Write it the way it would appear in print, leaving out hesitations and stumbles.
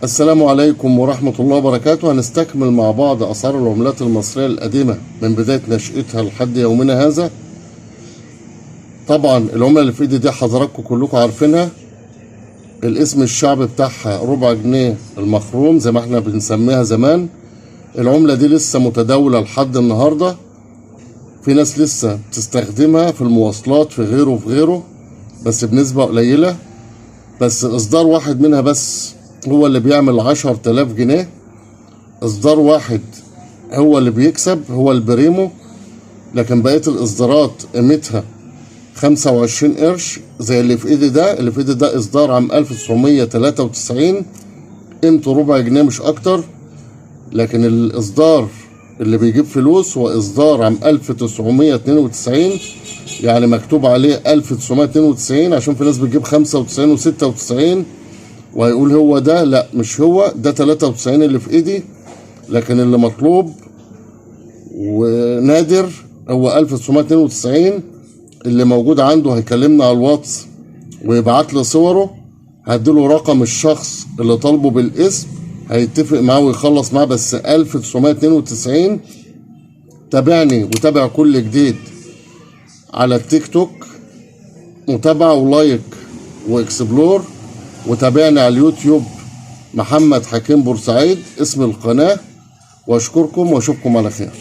السلام عليكم ورحمة الله وبركاته. هنستكمل مع بعض أسعار العملات المصرية القديمة من بداية نشأتها لحد يومنا هذا. طبعا العملة اللي في ايدي دي حضراتكم كلكم عارفينها، الاسم الشعبي بتاعها ربع جنيه المخروم زي ما احنا بنسميها زمان. العملة دي لسه متداولة لحد النهاردة، في ناس لسه بتستخدمها في المواصلات في غيره بس بنسبة قليلة. بس إصدار واحد منها بس هو اللي بيعمل 10,000 جنيه. إصدار واحد هو اللي بيكسب، هو البريمو، لكن بقية الإصدارات قيمتها 25 قرش زي اللي في إيدي ده. اللي في إيدي ده إصدار عام 1993، قيمته ربع جنيه مش أكتر. لكن الإصدار اللي بيجيب فلوس هو إصدار عام 1992، يعني مكتوب عليه 1992 عشان في ناس بتجيب 95 و96 وهيقول هو ده. لا، مش هو ده، 93 اللي في ايدي. لكن اللي مطلوب ونادر هو 1992. اللي موجود عنده هيكلمنا على الواتس ويبعت لي صوره، هديله رقم الشخص اللي طالبه بالاسم، هيتفق معاه ويخلص معاه. بس 1992. تابعني وتابع كل جديد على التيك توك، متابعة ولايك واكسبلور، وتابعني على اليوتيوب محمد حكيم بورسعيد اسم القناة. واشكركم واشوفكم على خير.